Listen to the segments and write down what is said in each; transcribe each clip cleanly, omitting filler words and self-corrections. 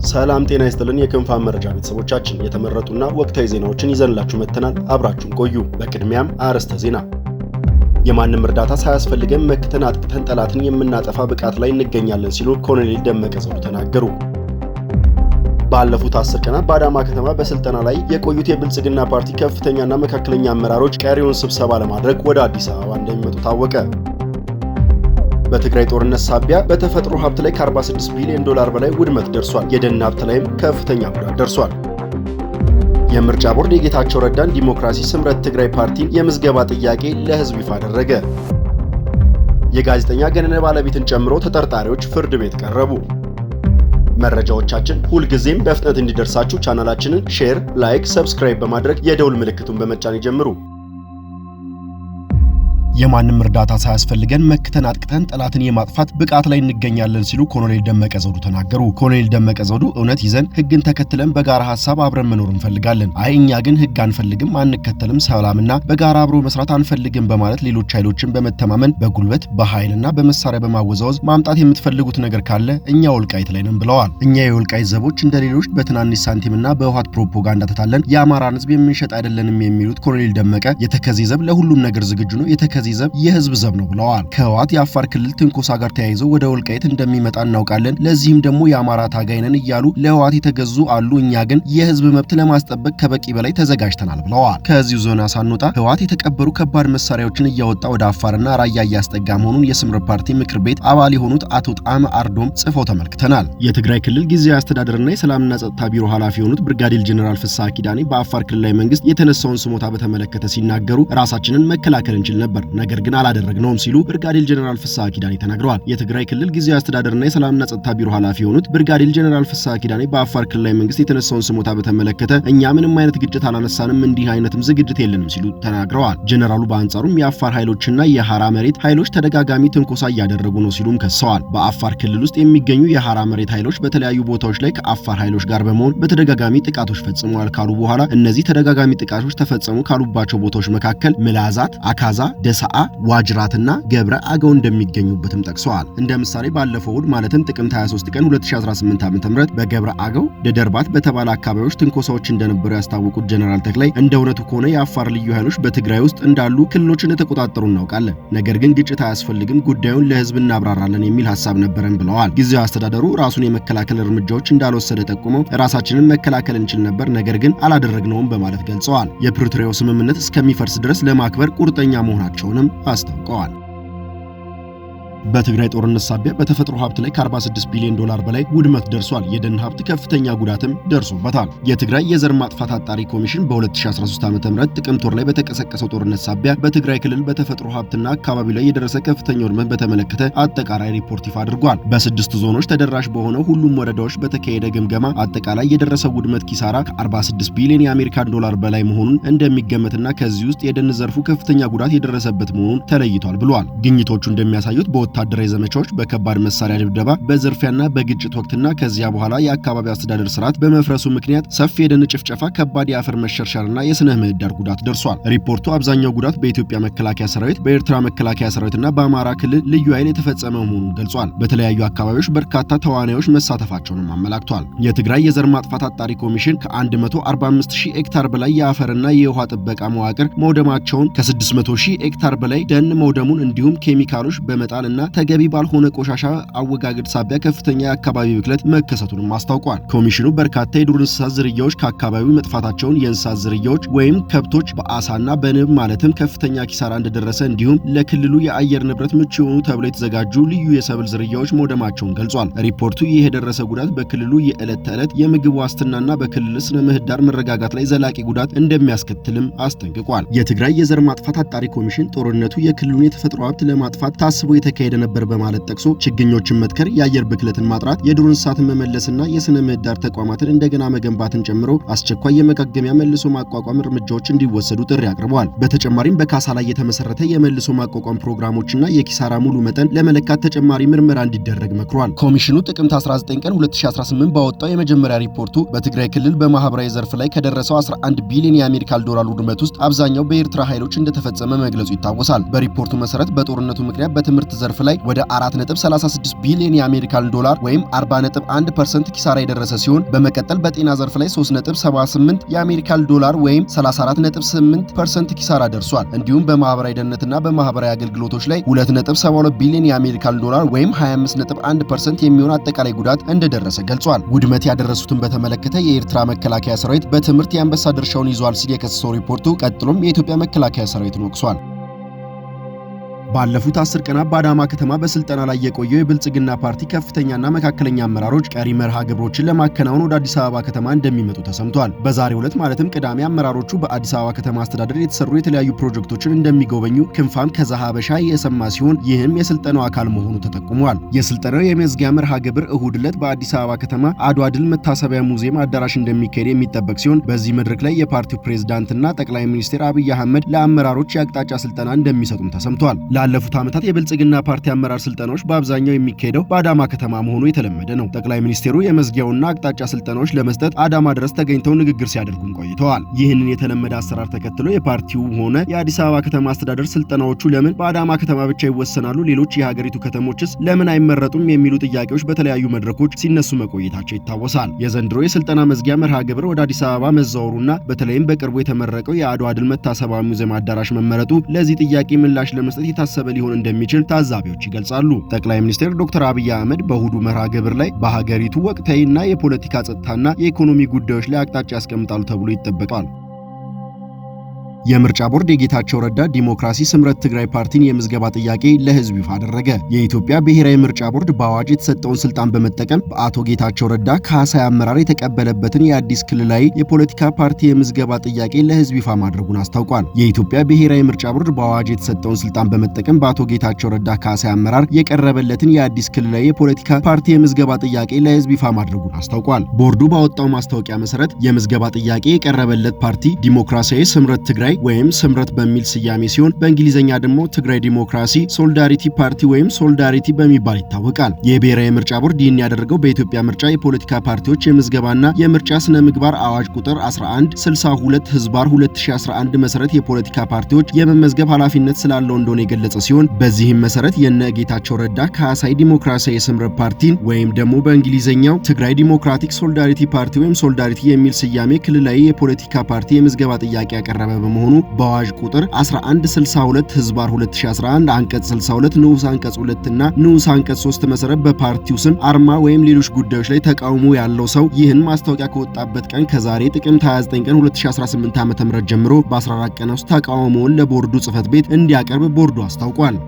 ሰላም ጤና ይስጥልን የክንፋን መረጃ ቤተሰቦቻችን የተመረጡና ወቅታዊ ዜናዎችን ይዘንላችሁ መጥተናል። አብራችሁን ቆዩ። በቅድሚያም አርዕስተ ዜና። የማንም እርዳታ ሳያስፈልገን መክተን አጥቅተን ጠላትን የምናጠፋ ብቃት ላይ እንገኛለን ሲሉ ኮሎኔል ደመቀ ዘውዱ ተናገሩ። ባለፉት 10 ቀናት በአዳማ ከተማ በስልጠና ላይ የቆዩት የብልጽግና ፓርቲ ከፍተኛና መካከለኛ አመራሮች ቀሪውን ስብሰባ ለማድረግ ወደ አዲስ አበባ እንደሚመጡ ታወቀ። በትግራይ ጦርነት ሳቢያ በተፈጥሮ ሀብት ላይ ከ46 ቢሊዮን ዶላር በላይ ውድመት ደርሷል። የደን ሀብት ላይም ከፍተኛ ጉዳት ደርሷል። የምርጫ ቦርድ የጌታቸው ረዳን ዲሞክራሲ ስምረት ትግራይ ፓርቲን የምዝገባ ጥያቄ ለህዝብ ይፋ አደረገ። የጋዜጠኛ ገነነ ባለቤትን ጨምሮ ተጠርጣሪዎች ፍርድ ቤት ቀረቡ። መረጃዎቻችን ሁልጊዜም በፍጥነት እንዲደርሳችሁ ቻናላችንን ሼር፣ ላይክ፣ ሰብስክራይብ በማድረግ የደውል ምልክቱን በመጫን ይጀምሩ። የማንም እርዳታ ሳያስፈልገን መክተን አጥቅተን ጠላትን የማጥፋት ብቃት ላይ እንገኛለን ሲሉ ኮሎኔል ደመቀ ዘውዱ ተናገሩ። ኮሎኔል ደመቀ ዘውዱ እውነት ይዘን ህግን ተከትለን በጋራ ሐሳብ አብረን መኖር እንፈልጋለን። እኛ ግን ህግ አንፈልግም፣ አንከተልም፣ ሰላምና በጋራ አብሮ መስራት አንፈልግም በማለት ሌሎች ኃይሎችን በመተማመን በጉልበት በኃይልና በመሳሪያ በማወዛወዝ ማምጣት የምትፈልጉት ነገር ካለ እኛ ወልቃይት ላይ ነን ብለዋል። እኛ የወልቃይት ዘቦች እንደ ሌሎች በትናንሽ ሳንቲምና በውሃት ፕሮፓጋንዳ ተታለን የአማራን ህዝብ የምንሸጥ አይደለንም የሚሉት ኮሎኔል ደመቀ የተከዜ ዘብ ለሁሉም ነገር ዝግጁ ነው፣ የተከዜ ዘብ የህዝብ ዘብ ነው ብለዋል። ከህወሓት የአፋር ክልል ትንኮሳ ጋር ተያይዞ ወደ ወልቃይት እንደሚመጣ እናውቃለን። ለዚህም ደግሞ የአማራ ታጋይ ነን እያሉ ለህወሓት የተገዙ አሉ። እኛ ግን የህዝብ መብት ለማስጠበቅ ከበቂ በላይ ተዘጋጅተናል ብለዋል። ከዚሁ ዞና ሳንወጣ ህወሓት የተቀበሩ ከባድ መሳሪያዎችን እያወጣ ወደ አፋርና ራያ እያስጠጋ መሆኑን የስምረት ፓርቲ ምክር ቤት አባል የሆኑት አቶ ጣም አርዶም ጽፈው ተመልክተናል። የትግራይ ክልል ጊዜያዊ አስተዳደርና የሰላምና ጸጥታ ቢሮ ኃላፊ የሆኑት ብርጋዴር ጀነራል ፍስሐ ኪዳኔ በአፋር ክልላዊ መንግስት የተነሳውን ስሞታ በተመለከተ ሲናገሩ ራሳችንን መከላከል እንችል ነበር፣ ነገር ግን አላደረግነውም ሲሉ ብርጋዴር ጀነራል ፍስሐ ኪዳኔ ተናግረዋል። የትግራይ ክልል ጊዜያዊ አስተዳደርና የሰላምና ጸጥታ ቢሮ ኃላፊ የሆኑት ብርጋዴር ጀነራል ፍስሐ ኪዳኔ በአፋር ክልላዊ መንግስት የተነሳውን ስሞታ በተመለከተ እኛ ምንም አይነት ግጭት አላነሳንም፣ እንዲህ አይነትም ዝግጅት የለንም ሲሉ ተናግረዋል። ጀነራሉ በአንጻሩም የአፋር ኃይሎችና የሐራ መሬት ኃይሎች ተደጋጋሚ ትንኮሳ እያደረጉ ነው ሲሉም ከሰዋል። በአፋር ክልል ውስጥ የሚገኙ የሐራ መሬት ኃይሎች በተለያዩ ቦታዎች ላይ ከአፋር ኃይሎች ጋር በመሆን በተደጋጋሚ ጥቃቶች ፈጽመዋል ካሉ በኋላ እነዚህ ተደጋጋሚ ጥቃቶች ተፈጸሙ ካሉባቸው ቦታዎች መካከል ምላዛት፣ አካዛ፣ ደሳአ፣ ዋጅራትና ገብረ አገው እንደሚገኙበትም ጠቅሰዋል። እንደ ምሳሌ ባለፈው እሁድ ማለትም ጥቅምት 23 ቀን 2018 ዓ.ም በገብረ አገው ደደርባት በተባለ አካባቢዎች ትንኮሳዎች እንደነበሩ ያስታወቁት ጀነራል ተክላይ እንደ እውነቱ ከሆነ የአፋር ልዩ ኃይሎች በትግራይ ውስጥ እንዳሉ ክልሎችን እንደተቆጣጠሩ እናውቃለን። ነገር ግን ግጭት አያስፈልግም፣ ጉዳዩን ለህዝብ እናብራራለን የሚል ሐሳብ ነበረን ብለዋል። ጊዜያዊ አስተዳደሩ ራሱን የመከላከል እርምጃዎች እንዳልወሰደ ጠቁመው ራሳችንን መከላከል እንችል ነበር፣ ነገር ግን አላደረግነውም በማለት ገልጸዋል። የፕሪቶሪያው ስምምነት እስከሚፈርስ ድረስ ለማክበር ቁርጠኛ መሆናቸውንም አስታውቀዋል። በትግራይ ጦርነት ሳቢያ በተፈጥሮ ሀብት ላይ ከ46 ቢሊዮን ዶላር በላይ ውድመት ደርሷል። የደን ሀብት ከፍተኛ ጉዳትም ደርሶበታል። የትግራይ የዘር ማጥፋት አጣሪ ኮሚሽን በ2013 ዓ.ም ጥቅምት ወር ላይ በተቀሰቀሰው ጦርነት ሳቢያ በትግራይ ክልል በተፈጥሮ ሀብትና አካባቢው ላይ የደረሰ ከፍተኛ ውድመት በተመለከተ አጠቃላይ ሪፖርት ይፋ አድርጓል። በስድስት ዞኖች ተደራሽ በሆነው ሁሉም ወረዳዎች በተካሄደ ግምገማ አጠቃላይ የደረሰው ውድመት ኪሳራ ከ46 ቢሊዮን የአሜሪካን ዶላር በላይ መሆኑን እንደሚገመትና ከዚህ ውስጥ የደን ዘርፉ ከፍተኛ ጉዳት የደረሰበት መሆኑን ተለይቷል ብሏል። ግኝቶቹ እንደሚያሳዩት ወታደራዊ ዘመቻዎች፣ በከባድ መሳሪያ ድብደባ፣ በዝርፊያና በግጭት ወቅትና ከዚያ በኋላ የአካባቢ አስተዳደር ስርዓት በመፍረሱ ምክንያት ሰፊ የደን ጭፍጨፋ፣ ከባድ የአፈር መሸርሸርና የስነ ምህዳር ጉዳት ደርሷል። ሪፖርቱ አብዛኛው ጉዳት በኢትዮጵያ መከላከያ ሰራዊት፣ በኤርትራ መከላከያ ሰራዊትና በአማራ ክልል ልዩ ኃይል የተፈጸመ መሆኑን ገልጿል። በተለያዩ አካባቢዎች በርካታ ተዋናዮች መሳተፋቸውንም አመላክቷል። የትግራይ የዘር ማጥፋት አጣሪ ኮሚሽን ከ145,000 ሄክታር በላይ የአፈርና የውሃ ጥበቃ መዋቅር መውደማቸውን፣ ከ600,000 ሄክታር በላይ ደን መውደሙን እንዲሁም ኬሚካሎች በመጣልና ተገቢ ባልሆነ ቆሻሻ አወጋገድ ሳቢያ ከፍተኛ የአካባቢ ብክለት መከሰቱንም አስታውቋል። ኮሚሽኑ በርካታ የዱር እንስሳት ዝርያዎች ከአካባቢው መጥፋታቸውን፣ የእንስሳት ዝርያዎች ወይም ከብቶች በአሳና በንብ ማለትም ከፍተኛ ኪሳራ እንደደረሰ እንዲሁም ለክልሉ የአየር ንብረት ምቹ የሆኑ ተብለው የተዘጋጁ ልዩ የሰብል ዝርያዎች መውደማቸውን ገልጿል። ሪፖርቱ ይህ የደረሰ ጉዳት በክልሉ የዕለት ተዕለት የምግብ ዋስትናና በክልል ስነ ምህዳር መረጋጋት ላይ ዘላቂ ጉዳት እንደሚያስከትልም አስጠንቅቋል። የትግራይ የዘር ማጥፋት አጣሪ ኮሚሽን ጦርነቱ የክልሉን የተፈጥሮ ሀብት ለማጥፋት ታስቦ የተካሄደ ነበር በማለት ጠቅሶ ችግኞችን መትከር፣ የአየር ብክለትን ማጥራት፣ የዱር እንስሳትን መመለስና የስነ ምህዳር ተቋማትን እንደገና መገንባትን ጨምሮ አስቸኳይ የመጋገሚያ መልሶ ማቋቋም እርምጃዎች እንዲወሰዱ ጥሪ አቅርበዋል። በተጨማሪም በካሳ ላይ የተመሰረተ የመልሶ ማቋቋም ፕሮግራሞችና የኪሳራ ሙሉ መጠን ለመለካት ተጨማሪ ምርመራ እንዲደረግ መክሯል። ኮሚሽኑ ጥቅምት 19 ቀን 2018 ባወጣው የመጀመሪያ ሪፖርቱ በትግራይ ክልል በማህበራዊ ዘርፍ ላይ ከደረሰው 11 ቢሊዮን የአሜሪካን ዶላር ውድመት ውስጥ አብዛኛው በኤርትራ ኃይሎች እንደተፈጸመ መግለጹ ይታወሳል። በሪፖርቱ መሰረት በጦርነቱ ምክንያት በትምህርት ዘርፍ ዘርፍ ላይ ወደ 4.36 ቢሊዮን የአሜሪካን ዶላር ወይም 40.1% ኪሳራ የደረሰ ሲሆን በመቀጠል በጤና ዘርፍ ላይ 3.78 የአሜሪካን ዶላር ወይም 34.8% ኪሳራ ደርሷል። እንዲሁም በማህበራዊ ደህንነትና በማህበራዊ አገልግሎቶች ላይ 2.72 ቢሊዮን የአሜሪካን ዶላር ወይም 25.1% የሚሆን አጠቃላይ ጉዳት እንደደረሰ ገልጿል። ውድመት ያደረሱትን በተመለከተ የኤርትራ መከላከያ ሰራዊት በትምህርት የአንበሳ ድርሻውን ይዟል ሲል የከሰሰው ሪፖርቱ ቀጥሎም የኢትዮጵያ መከላከያ ሰራዊትን ወቅሷል። ባለፉት 10 ቀናት በአዳማ ከተማ በስልጠና ላይ የቆየው የብልጽግና ፓርቲ ከፍተኛና መካከለኛ አመራሮች ቀሪ መርሃ ግብሮችን ለማከናወን ወደ አዲስ አበባ ከተማ እንደሚመጡ ተሰምቷል። በዛሬው ዕለት ማለትም ቅዳሜ አመራሮቹ በአዲስ አበባ ከተማ አስተዳደር የተሰሩ የተለያዩ ፕሮጀክቶችን እንደሚጎበኙ ክንፋም ከዛ ሀበሻ የሰማ ሲሆን ይህም የስልጠናው አካል መሆኑ ተጠቁሟል። የስልጠናው የመዝጊያ መርሃ ግብር እሁድ ዕለት በአዲስ አበባ ከተማ አድዋ ድል መታሰቢያ ሙዚየም አዳራሽ እንደሚካሄድ የሚጠበቅ ሲሆን በዚህ መድረክ ላይ የፓርቲው ፕሬዝዳንትና ጠቅላይ ሚኒስትር አብይ አህመድ ለአመራሮች የአቅጣጫ ስልጠና እንደሚሰጡም ተሰምቷል። ላለፉት ዓመታት የብልጽግና ፓርቲ አመራር ስልጠናዎች በአብዛኛው የሚካሄደው በአዳማ ከተማ መሆኑ የተለመደ ነው። ጠቅላይ ሚኒስትሩ የመዝጊያውና አቅጣጫ ስልጠናዎች ለመስጠት አዳማ ድረስ ተገኝተው ንግግር ሲያደርጉም ቆይተዋል። ይህንን የተለመደ አሰራር ተከትሎ የፓርቲው ሆነ የአዲስ አበባ ከተማ አስተዳደር ስልጠናዎቹ ለምን በአዳማ ከተማ ብቻ ይወሰናሉ፣ ሌሎች የሀገሪቱ ከተሞችስ ለምን አይመረጡም የሚሉ ጥያቄዎች በተለያዩ መድረኮች ሲነሱ መቆየታቸው ይታወሳል። የዘንድሮ የስልጠና መዝጊያ መርሃ ግብር ወደ አዲስ አበባ መዛወሩና በተለይም በቅርቡ የተመረቀው የአድዋ ድል መታሰቢያ ሙዚየም አዳራሽ መመረጡ ለዚህ ጥያቄ ምላሽ ለመስጠት የታሰበ ሊሆን እንደሚችል ታዛቢዎች ይገልጻሉ። ጠቅላይ ሚኒስትር ዶክተር አብይ አህመድ በእሁዱ መርሃ ግብር ላይ በሀገሪቱ ወቅታዊና የፖለቲካ ጸጥታና የኢኮኖሚ ጉዳዮች ላይ አቅጣጫ ያስቀምጣሉ ተብሎ ይጠበቃል። የምርጫ ቦርድ የጌታቸው ረዳ ዲሞክራሲ ስምረት ትግራይ ፓርቲን የምዝገባ ጥያቄ ለህዝብ ይፋ አደረገ። የኢትዮጵያ ብሔራዊ ምርጫ ቦርድ በአዋጅ የተሰጠውን ስልጣን በመጠቀም በአቶ ጌታቸው ረዳ ከሐሳይ አመራር የተቀበለበትን የአዲስ ክልላዊ የፖለቲካ ፓርቲ የምዝገባ ጥያቄ ለህዝብ ይፋ ማድረጉን አስታውቋል። የኢትዮጵያ ብሔራዊ ምርጫ ቦርድ በአዋጅ የተሰጠውን ስልጣን በመጠቀም በአቶ ጌታቸው ረዳ ከሐሳይ አመራር የቀረበለትን የአዲስ ክልላዊ የፖለቲካ ፓርቲ የምዝገባ ጥያቄ ለህዝብ ይፋ ማድረጉን አስታውቋል። ቦርዱ ባወጣው ማስታወቂያ መሰረት የምዝገባ ጥያቄ የቀረበለት ፓርቲ ዲሞክራሲያዊ ስምረት ትግራይ ወይም ስምረት በሚል ስያሜ ሲሆን በእንግሊዘኛ ደግሞ ትግራይ ዲሞክራሲ ሶሊዳሪቲ ፓርቲ ወይም ሶሊዳሪቲ በሚባል ይታወቃል። የብሔራዊ ምርጫ ቦርድ ይህን ያደረገው በኢትዮጵያ ምርጫ የፖለቲካ ፓርቲዎች የምዝገባና የምርጫ ስነ ምግባር አዋጅ ቁጥር 1162 ህዝባር 2011 መሰረት የፖለቲካ ፓርቲዎች የመመዝገብ ኃላፊነት ስላለው እንደሆነ የገለጸ ሲሆን በዚህም መሰረት የነ ጌታቸው ረዳ ከሐሳይ ዲሞክራሲያዊ ስምረት ፓርቲን ወይም ደግሞ በእንግሊዘኛው ትግራይ ዲሞክራቲክ ሶሊዳሪቲ ፓርቲ ወይም ሶሊዳሪቲ የሚል ስያሜ ክልላዊ የፖለቲካ ፓርቲ የምዝገባ ጥያቄ ያቀረበ በመሆኑ በአዋጅ ቁጥር 1162 ህዝባር 2011 አንቀጽ 62 ንዑስ አንቀጽ 2 እና ንዑስ አንቀጽ 3 መሰረት በፓርቲው ስም አርማ ወይም ሌሎች ጉዳዮች ላይ ተቃውሞ ያለው ሰው ይህን ማስታወቂያ ከወጣበት ቀን ከዛሬ ጥቅምት 29 ቀን 2018 ዓ.ም ጀምሮ በ14 ቀን ውስጥ ተቃውሞውን ለቦርዱ ጽህፈት ቤት እንዲያቀርብ ቦርዱ አስታውቋል።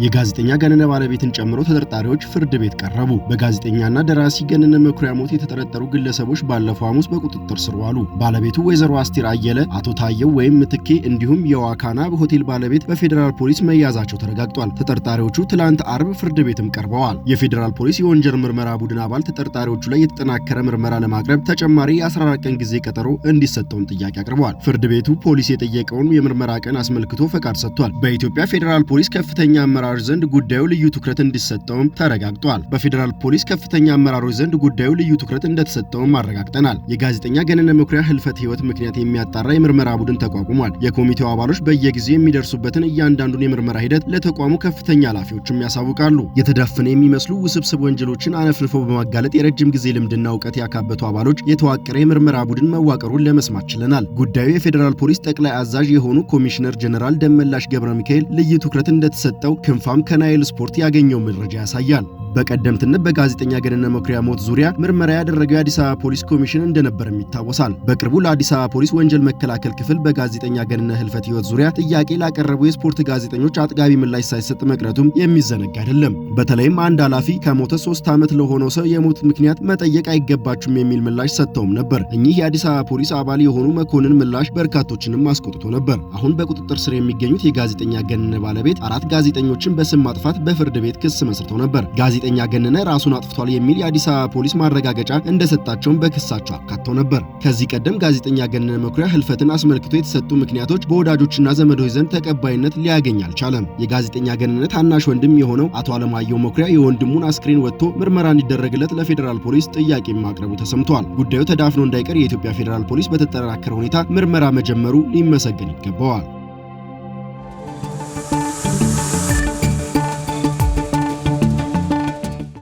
የጋዜጠኛ ገነነ ባለቤትን ጨምሮ ተጠርጣሪዎች ፍርድ ቤት ቀረቡ። በጋዜጠኛና ደራሲ ገነነ መኩሪያ ሞት የተጠረጠሩ ግለሰቦች ባለፈው ሐሙስ በቁጥጥር ስር ዋሉ። ባለቤቱ ወይዘሮ አስቴር አየለ፣ አቶ ታየው ወይም ምትኬ እንዲሁም የዋካና ሆቴል ባለቤት በፌዴራል ፖሊስ መያዛቸው ተረጋግጧል። ተጠርጣሪዎቹ ትላንት አርብ ፍርድ ቤትም ቀርበዋል። የፌዴራል ፖሊስ የወንጀል ምርመራ ቡድን አባል ተጠርጣሪዎቹ ላይ የተጠናከረ ምርመራ ለማቅረብ ተጨማሪ የ14 ቀን ጊዜ ቀጠሮ እንዲሰጠውም ጥያቄ አቅርበዋል። ፍርድ ቤቱ ፖሊስ የጠየቀውን የምርመራ ቀን አስመልክቶ ፈቃድ ሰጥቷል። በኢትዮጵያ ፌዴራል ፖሊስ ከፍተኛ አመራሮች ዘንድ ጉዳዩ ልዩ ትኩረት እንዲሰጠውም ተረጋግጧል። በፌዴራል ፖሊስ ከፍተኛ አመራሮች ዘንድ ጉዳዩ ልዩ ትኩረት እንደተሰጠውም አረጋግጠናል። የጋዜጠኛ ገነነ መኩሪያ ህልፈት ህይወት ምክንያት የሚያጣራ የምርመራ ቡድን ተቋቁሟል። የኮሚቴው አባሎች በየጊዜው የሚደርሱበትን እያንዳንዱን የምርመራ ሂደት ለተቋሙ ከፍተኛ ኃላፊዎችም ያሳውቃሉ። የተዳፈነ የሚመስሉ ውስብስብ ወንጀሎችን አነፍንፈው በማጋለጥ የረጅም ጊዜ ልምድና እውቀት ያካበቱ አባሎች የተዋቀረ የምርመራ ቡድን መዋቀሩን ለመስማት ችለናል። ጉዳዩ የፌዴራል ፖሊስ ጠቅላይ አዛዥ የሆኑ ኮሚሽነር ጀነራል ደመላሽ ገብረ ሚካኤል ልዩ ትኩረት እንደተሰጠው ክንፋም ከናይል ስፖርት ያገኘው መረጃ ያሳያል። በቀደምትነት በጋዜጠኛ ገነነ መኩሪያ ሞት ዙሪያ ምርመራ ያደረገው የአዲስ አበባ ፖሊስ ኮሚሽን እንደነበርም ይታወሳል። በቅርቡ ለአዲስ አበባ ፖሊስ ወንጀል መከላከል ክፍል በጋዜጠኛ ገነነ ህልፈት ህይወት ዙሪያ ጥያቄ ላቀረቡ የስፖርት ጋዜጠኞች አጥጋቢ ምላሽ ሳይሰጥ መቅረቱም የሚዘነጋ አይደለም። በተለይም አንድ ኃላፊ ከሞተ 3 ዓመት ለሆነው ሰው የሞት ምክንያት መጠየቅ አይገባችሁም የሚል ምላሽ ሰጥተውም ነበር። እኚህ የአዲስ አበባ ፖሊስ አባል የሆኑ መኮንን ምላሽ በርካቶችንም አስቆጥቶ ነበር። አሁን በቁጥጥር ስር የሚገኙት የጋዜጠኛ ገነነ ባለቤት 4 ጋዜጠኞችን በስም ማጥፋት በፍርድ ቤት ክስ መስርተው ነበር። ጋዜጠኛ ገነነ ራሱን አጥፍቷል የሚል የአዲስ አበባ ፖሊስ ማረጋገጫ እንደሰጣቸውም በክሳቸው አካተው ነበር። ከዚህ ቀደም ጋዜጠኛ ገነነ መኩሪያ ህልፈትን አስመልክቶ የተሰጡ ምክንያቶች በወዳጆችና ዘመዶች ዘንድ ተቀባይነት ሊያገኝ አልቻለም። የጋዜጠኛ ገነነ ታናሽ ወንድም የሆነው አቶ አለማየሁ መኩሪያ የወንድሙን አስክሬን ወጥቶ ምርመራ እንዲደረግለት ለፌዴራል ፖሊስ ጥያቄ ማቅረቡ ተሰምቷል። ጉዳዩ ተዳፍኖ እንዳይቀር የኢትዮጵያ ፌዴራል ፖሊስ በተጠናከረ ሁኔታ ምርመራ መጀመሩ ሊመሰገን ይገባዋል።